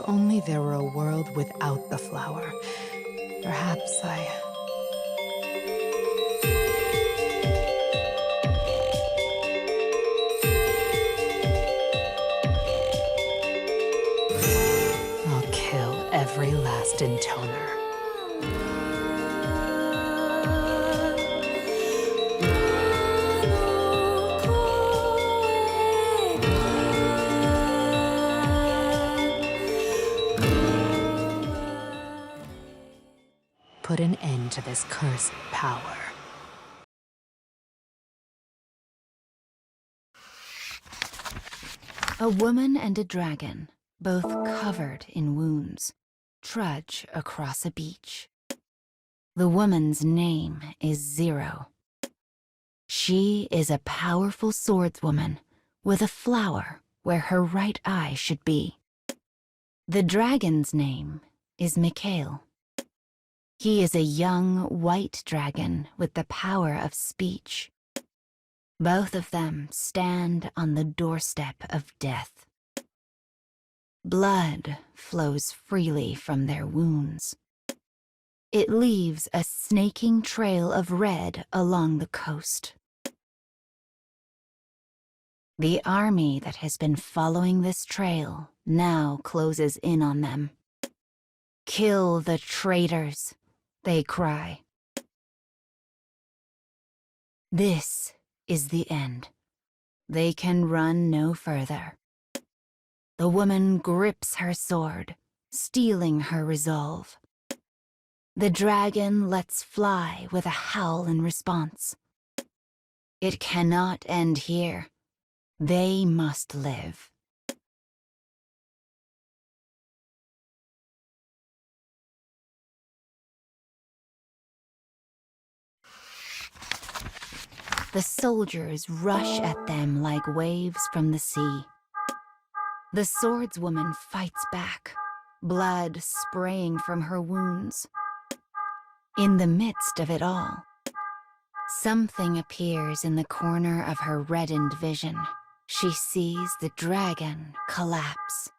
only there were a world without the flower, perhaps I... I'll kill every last intoner. Put an end to this cursed power. A woman and a dragon, both covered in wounds, trudge across a beach. The woman's name is Zero. She is a powerful swordswoman with a flower where her right eye should be. The dragon's name is Mikhail. He is a young white dragon with the power of speech. Both of them stand on the doorstep of death. Blood flows freely from their wounds. It leaves a snaking trail of red along the coast. The army that has been following this trail now closes in on them. "Kill the traitors," they cry. This is the end. They can run no further. The woman grips her sword, steeling her resolve. The dragon lets fly with a howl in response. It cannot end here. They must live. The soldiers rush at them like waves from the sea. The swordswoman fights back, blood spraying from her wounds. In the midst of it all, something appears in the corner of her reddened vision. She sees the dragon collapse.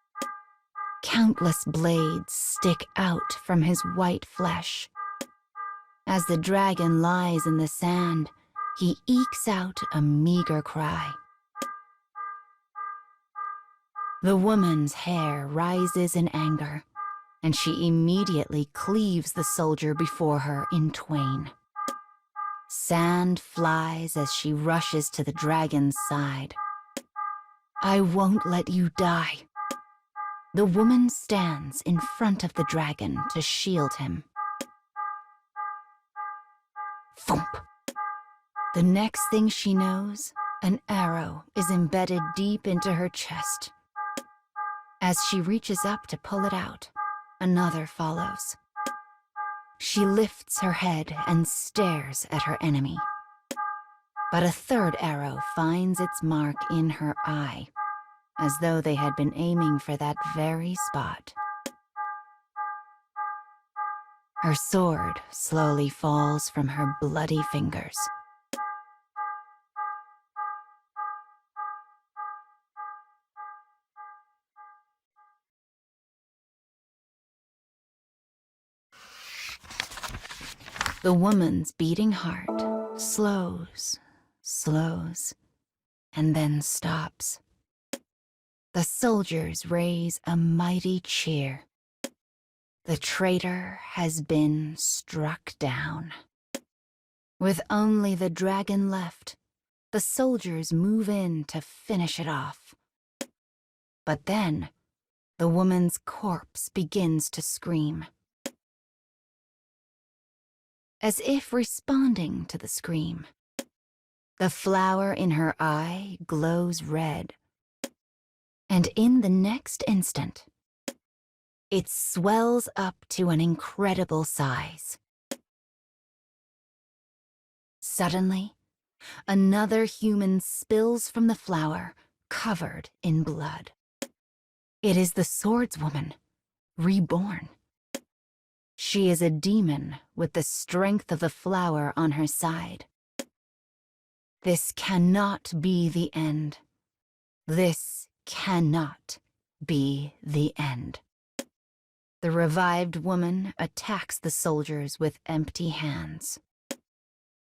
Countless blades stick out from his white flesh. As the dragon lies in the sand, he ekes out a meager cry. The woman's hair rises in anger, and she immediately cleaves the soldier before her in twain. Sand flies as she rushes to the dragon's side. "I won't let you die." The woman stands in front of the dragon to shield him. Thump! The next thing she knows, an arrow is embedded deep into her chest. As she reaches up to pull it out, another follows. She lifts her head and stares at her enemy. But a third arrow finds its mark in her eye, as though they had been aiming for that very spot. Her sword slowly falls from her bloody fingers. The woman's beating heart slows, and then stops. The soldiers raise a mighty cheer. The traitor has been struck down. With only the dragon left, the soldiers move in to finish it off. But then, the woman's corpse begins to scream. As if responding to the scream, the flower in her eye glows red. And in the next instant, it swells up to an incredible size. Suddenly, another human spills from the flower, covered in blood. It is the swordswoman, reborn. She is a demon with the strength of the flower on her side. This cannot be the end. This cannot be the end. The revived woman attacks the soldiers with empty hands.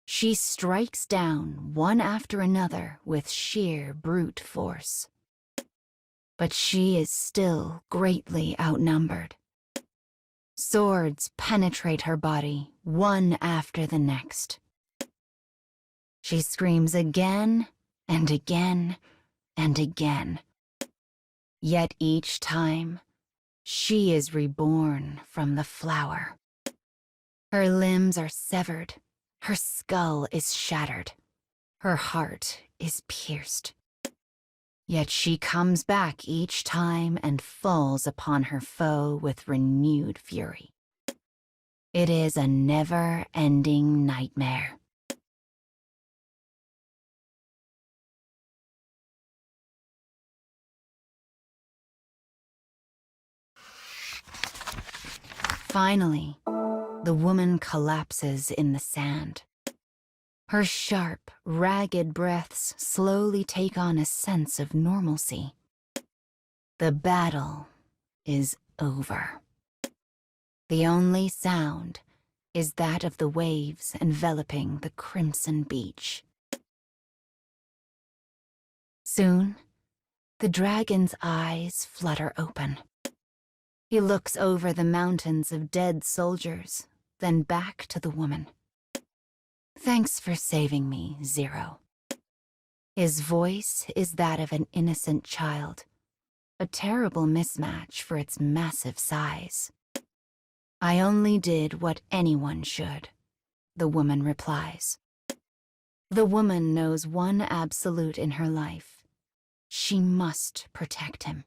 She strikes down one after another with sheer brute force. But she is still greatly outnumbered. Swords penetrate her body, one after the next. She screams again and again and again. Yet each time, she is reborn from the flower. Her limbs are severed, her skull is shattered, her heart is pierced. Yet she comes back each time and falls upon her foe with renewed fury. It is a never-ending nightmare. Finally, the woman collapses in the sand. Her sharp, ragged breaths slowly take on a sense of normalcy. The battle is over. The only sound is that of the waves enveloping the crimson beach. Soon, the dragon's eyes flutter open. He looks over the mountains of dead soldiers, then back to the woman. "Thanks for saving me, Zero." His voice is that of an innocent child, a terrible mismatch for its massive size. "I only did what anyone should," the woman replies. The woman knows one absolute in her life. She must protect him.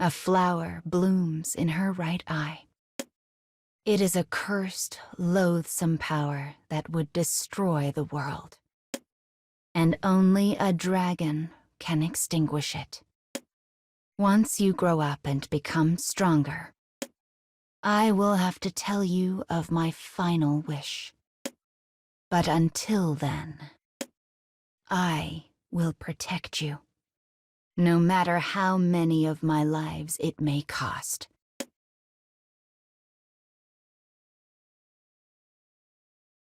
A flower blooms in her right eye. It is a cursed, loathsome power that would destroy the world. And only a dragon can extinguish it. Once you grow up and become stronger, I will have to tell you of my final wish. But until then, I will protect you, no matter how many of my lives it may cost.